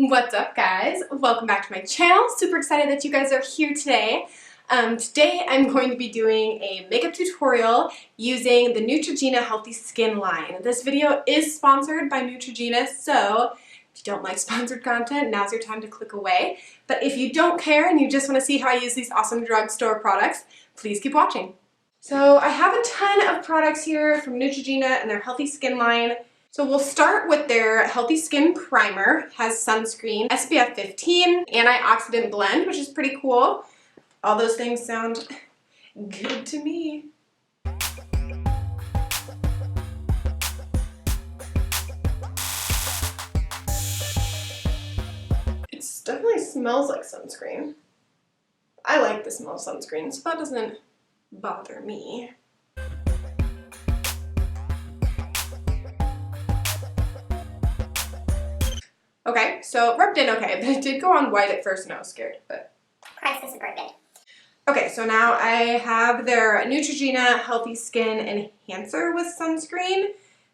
What's up, guys? Welcome back to my channel. Super excited that you guys are here today. Today I'm going to be doing a makeup tutorial using the Neutrogena Healthy Skin line. This video is sponsored by Neutrogena, so if you don't like sponsored content, now's your time to click away. But if you don't care and you just want to see how I use these awesome drugstore products, please keep watching. So I have a ton of products here from Neutrogena and their Healthy Skin line. So we'll start with their Healthy Skin Primer. Has sunscreen, SPF 15, antioxidant blend, which is pretty cool. All those things sound good to me. It definitely smells like sunscreen. I like the smell of sunscreen, so that doesn't bother me. Okay, so it rubbed in okay, but it did go on white at first and I was scared, but Christ, this is very good. Okay, so now I have their Neutrogena Healthy Skin Enhancer with sunscreen.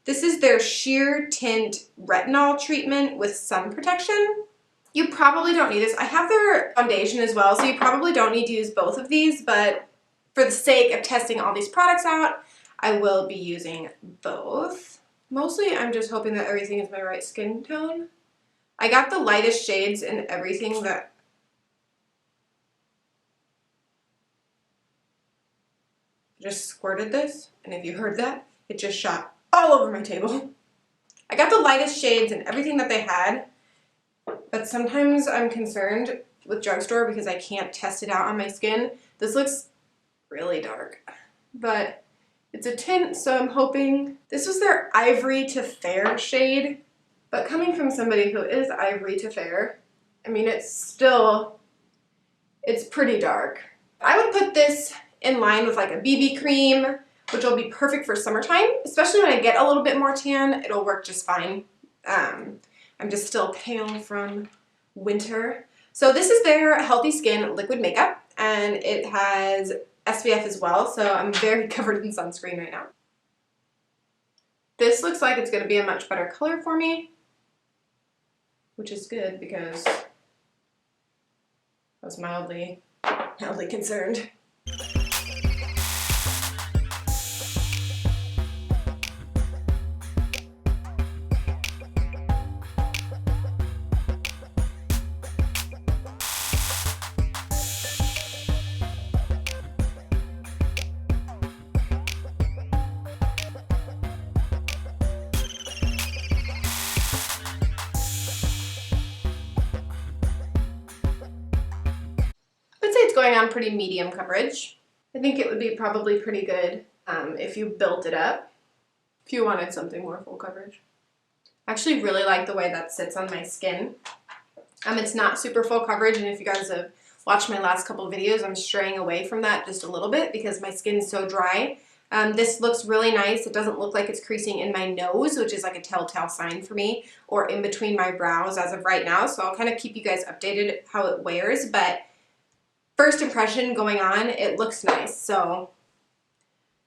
This is their sheer tint retinol treatment with sun protection. You probably don't need this. I have their foundation as well, so you probably don't need to use both of these, but for the sake of testing all these products out, I will be using both. Mostly I'm just hoping that everything is my right skin tone. I got the lightest shades in everything that just squirted this, and if you heard that, it just shot all over my table. I got the lightest shades in everything that they had, but sometimes I'm concerned with drugstore because I can't test it out on my skin. This looks really dark, but it's a tint, so I'm hoping. This was their Ivory to Fair shade. But coming from somebody who is ivory to fair, I mean, it's pretty dark. I would put this in line with like a BB cream, which will be perfect for summertime, especially when I get a little bit more tan, it'll work just fine. I'm just still pale from winter. So this is their Healthy Skin liquid makeup, and it has SPF as well, so I'm very covered in sunscreen right now. This looks like it's going to be a much better color for me, which is good because I was mildly concerned. It's going on pretty medium coverage. I think it would be probably pretty good if you built it up, if you wanted something more full coverage. I actually really like the way that sits on my skin. It's not super full coverage, and if you guys have watched my last couple of videos, I'm straying away from that just a little bit because my skin's so dry. This looks really nice. It doesn't look like it's creasing in my nose, which is like a telltale sign for me, or in between my brows as of right now, so I'll kind of keep you guys updated how it wears, but first impression going on, it looks nice, so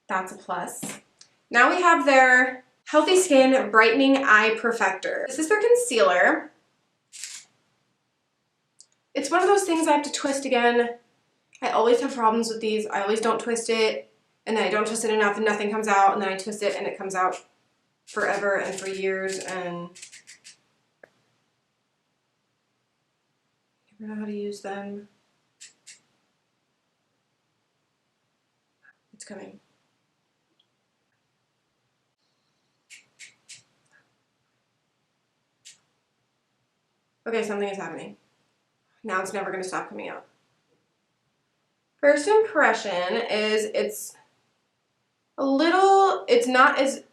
that's a plus. Now we have their Healthy Skin Brightening Eye Perfector. This is their concealer. It's one of those things I have to twist again. I always have problems with these. I always don't twist it, and then I don't twist it enough and nothing comes out, and then I twist it and it comes out forever and for years, and I never know how to use them. It's coming. Okay, something is happening. Now it's never going to stop coming out. First impression is it's not as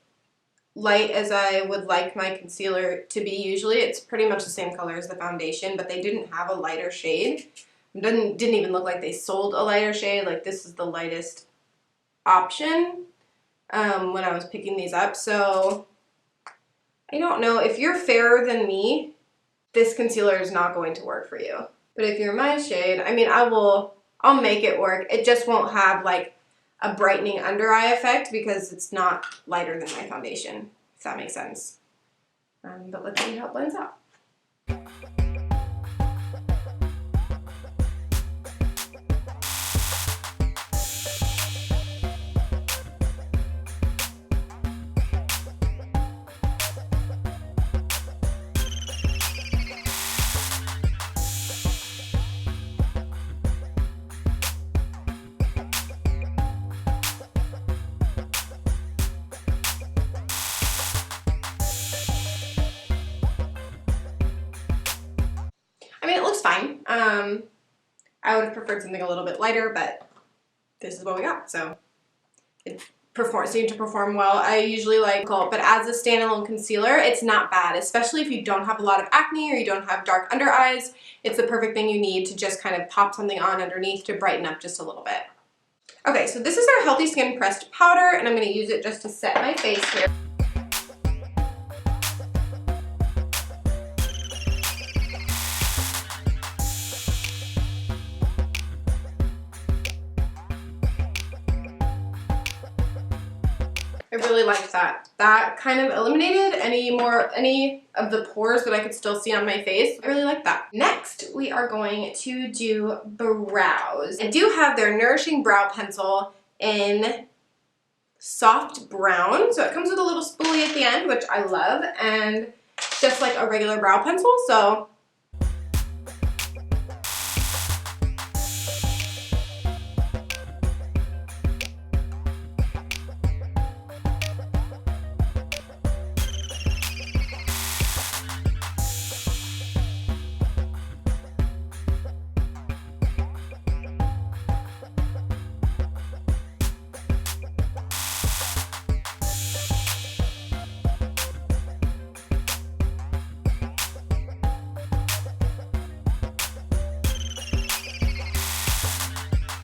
light as I would like my concealer to be usually. It's pretty much the same color as the foundation, but they didn't have a lighter shade. It didn't even look like they sold a lighter shade. Like, this is the lightest option when I was picking these up, so I don't know. If you're fairer than me, this concealer is not going to work for you. But if you're my shade, I mean, I'll make it work. It just won't have like a brightening under eye effect because it's not lighter than my foundation, if that makes sense. But let's see how it blends out. I would have preferred something a little bit lighter, but this is what we got. So it seemed to perform well. I usually like gold, but as a standalone concealer, it's not bad, especially if you don't have a lot of acne or you don't have dark under eyes. It's the perfect thing you need to just kind of pop something on underneath to brighten up just a little bit. Okay, so this is our Healthy Skin Pressed Powder, and I'm going to use it just to set my face here. I really liked that. That kind of eliminated any of the pores that I could still see on my face. I really like that. Next, we are going to do brows. I do have their Nourishing Brow Pencil in soft brown. So it comes with a little spoolie at the end, which I love, and just like a regular brow pencil. So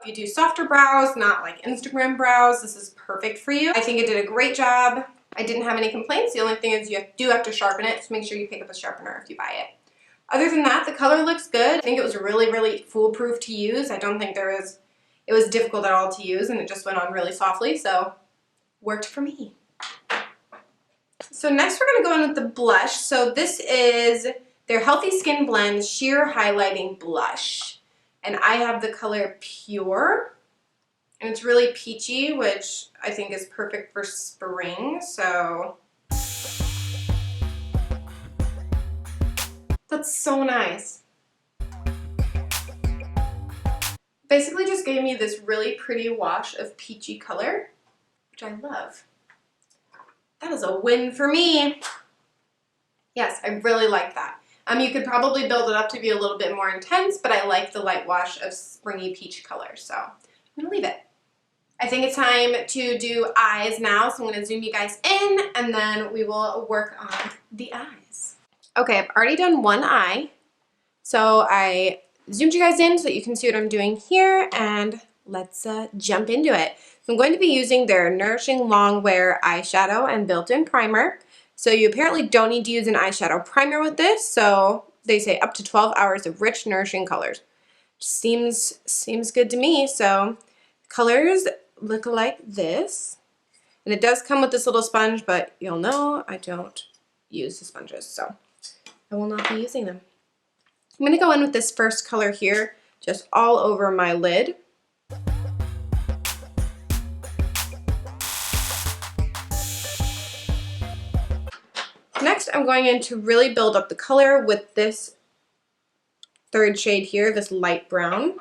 if you do softer brows, not like Instagram brows, this is perfect for you. I think it did a great job. I didn't have any complaints. The only thing is you do have to sharpen it, so make sure you pick up a sharpener if you buy it. Other than that, the color looks good. I think it was really, really foolproof to use. I don't think it was difficult at all to use, and it just went on really softly, so worked for me. So next we're gonna go in with the blush. So this is their Healthy Skin Blend Sheer Highlighting Blush. And I have the color Pure, and it's really peachy, which I think is perfect for spring, so. That's so nice. Basically just gave me this really pretty wash of peachy color, which I love. That is a win for me. Yes, I really like that. You could probably build it up to be a little bit more intense, but I like the light wash of springy peach color, so I'm gonna leave it. I think it's time to do eyes now, so I'm gonna zoom you guys in, and then we will work on the eyes. Okay, I've already done one eye, so I zoomed you guys in so that you can see what I'm doing here, and let's jump into it. So I'm going to be using their Nourishing Longwear eyeshadow and built-in primer. So you apparently don't need to use an eyeshadow primer with this, so they say up to 12 hours of rich, nourishing colors. Seems good to me. So colors look like this. And it does come with this little sponge, but you'll know I don't use the sponges, so I will not be using them. I'm going to go in with this first color here, just all over my lid. Next, I'm going in to really build up the color with this third shade here, this light brown.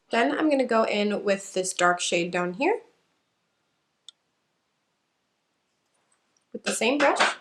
Then I'm going to go in with this dark shade down here with the same brush.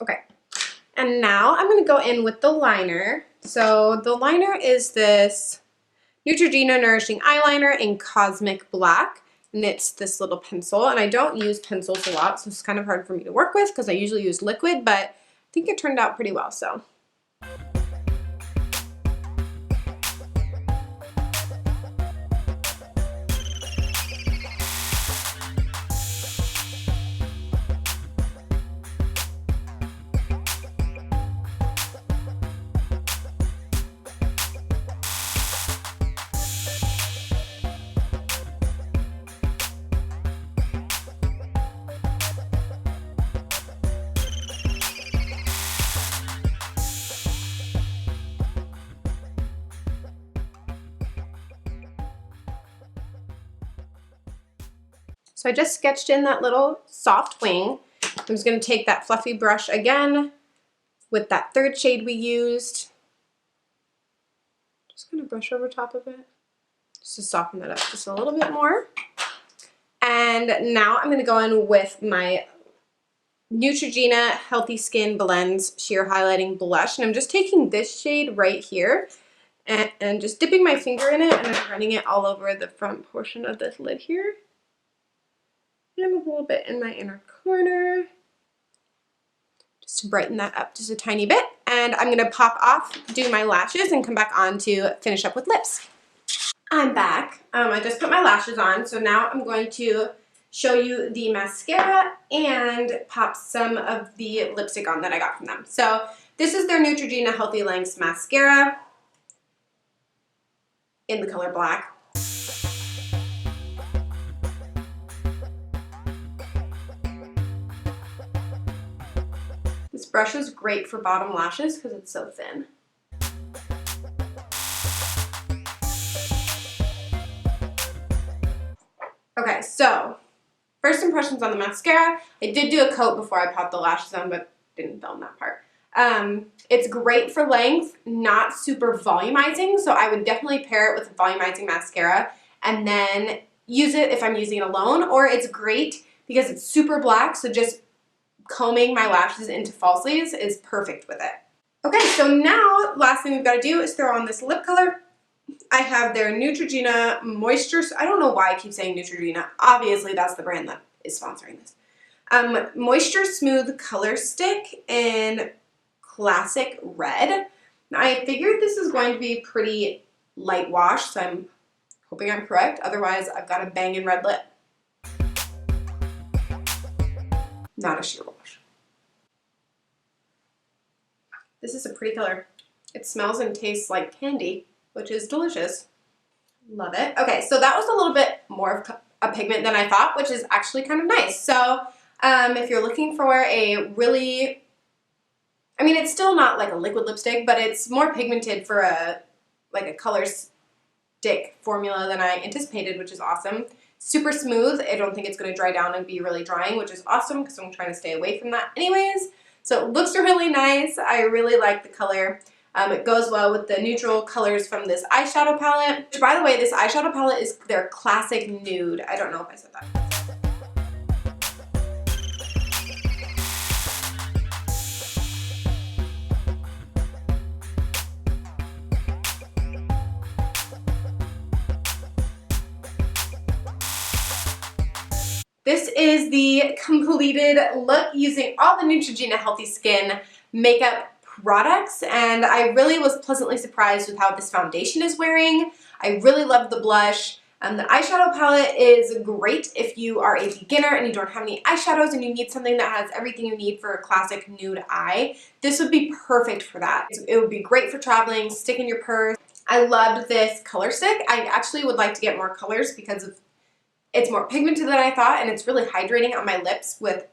Okay, and now I'm going to go in with the liner. So the liner is this Neutrogena Nourishing Eyeliner in Cosmic Black, and it's this little pencil, and I don't use pencils a lot, so it's kind of hard for me to work with because I usually use liquid, but I think it turned out pretty well, so. So I just sketched in that little soft wing. I'm just going to take that fluffy brush again with that third shade we used. Just going to brush over top of it just to soften that up just a little bit more. And now I'm going to go in with my Neutrogena Healthy Skin Blends Sheer Highlighting Blush. And I'm just taking this shade right here and just dipping my finger in it and then running it all over the front portion of this lid here. And a little bit in my inner corner, just to brighten that up just a tiny bit. And I'm gonna pop off, do my lashes, and come back on to finish up with lips. I'm back. I just put my lashes on, so now I'm going to show you the mascara and pop some of the lipstick on that I got from them. So this is their Neutrogena Healthy Lengths Mascara in the color black. This brush is great for bottom lashes because it's so thin. Okay, so first impressions on the mascara. I did do a coat before I popped the lashes on, but didn't film that part. It's great for length, not super volumizing, so I would definitely pair it with a volumizing mascara and then use it if I'm using it alone, or it's great because it's super black, so just combing my lashes into false leaves is perfect with it. Okay, so now last thing we've got to do is throw on this lip color. I have their Neutrogena Moisture, I don't know why I keep saying Neutrogena, obviously that's the brand that is sponsoring this. Moisture Smooth Color Stick in Classic Red. Now I figured this is going to be pretty light wash, so I'm hoping I'm correct, otherwise I've got a banging red lip. Not a sheer wash. This is a pretty color. It smells and tastes like candy, which is delicious. Love it. Okay, so that was a little bit more of a pigment than I thought, which is actually kind of nice. So if you're looking for a really, I mean, it's still not like a liquid lipstick, but it's more pigmented for a color stick formula than I anticipated, which is awesome. Super smooth. I don't think it's going to dry down and be really drying, which is awesome because I'm trying to stay away from that anyways. So it looks really nice. I really like the color. It goes well with the neutral colors from this eyeshadow palette. Which, by the way, this eyeshadow palette is their classic nude. I don't know if I said that. This is the completed look using all the Neutrogena Healthy Skin makeup products, and I really was pleasantly surprised with how this foundation is wearing. I really love the blush. The eyeshadow palette is great if you are a beginner and you don't have any eyeshadows and you need something that has everything you need for a classic nude eye. This would be perfect for that. It would be great for traveling, stick in your purse. I loved this color stick. I actually would like to get more colors because it's more pigmented than I thought, and it's really hydrating on my lips with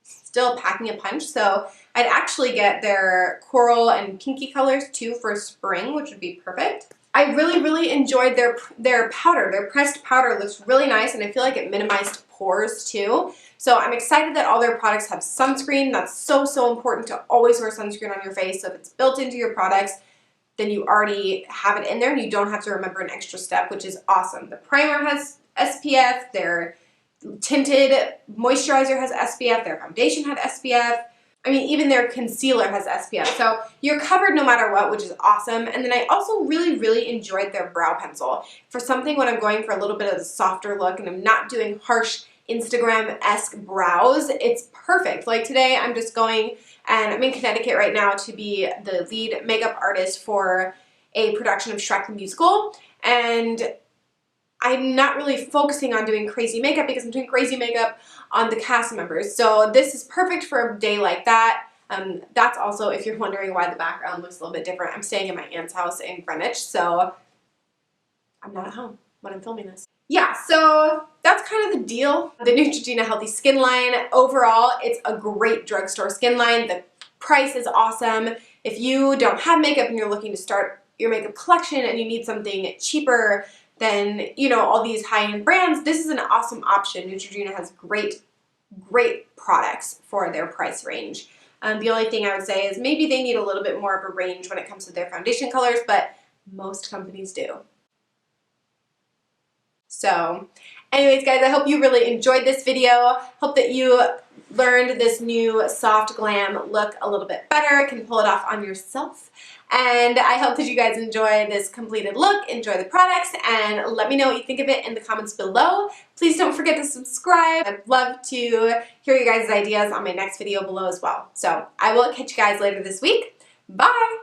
still packing a punch. So I'd actually get their coral and pinky colors too for spring, which would be perfect. I really enjoyed their powder. Their pressed powder looks really nice, and I feel like it minimized pores too. So I'm excited that all their products have sunscreen. That's so important to always wear sunscreen on your face. So if it's built into your products, then you already have it in there and you don't have to remember an extra step, which is awesome. The primer has SPF, their tinted moisturizer has SPF, their foundation had SPF. I mean, even their concealer has SPF. So you're covered no matter what, which is awesome. And then I also really enjoyed their brow pencil. For something when I'm going for a little bit of a softer look and I'm not doing harsh Instagram-esque brows, it's perfect. Like today I'm just going, and I'm in Connecticut right now to be the lead makeup artist for a production of Shrek the Musical. And I'm not really focusing on doing crazy makeup because I'm doing crazy makeup on the cast members. So this is perfect for a day like that. That's also, if you're wondering why the background looks a little bit different, I'm staying in my aunt's house in Greenwich, so I'm not at home when I'm filming this. Yeah, so that's kind of the deal. The Neutrogena Healthy Skin line, overall, it's a great drugstore skin line. The price is awesome. If you don't have makeup and you're looking to start your makeup collection and you need something cheaper than, you know, all these high-end brands, this is an awesome option. Neutrogena has great products for their price range. The only thing I would say is maybe they need a little bit more of a range when it comes to their foundation colors, but most companies do. So anyways, guys, I hope you really enjoyed this video. Hope that you learned this new soft glam look a little bit better, can pull it off on yourself. And I hope that you guys enjoy this completed look, enjoy the products, and let me know what you think of it in the comments below. Please don't forget to subscribe. I'd love to hear you guys' ideas on my next video below as well. So I will catch you guys later this week. Bye!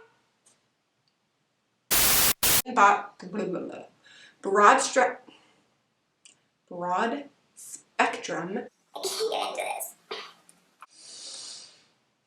Broad spectrum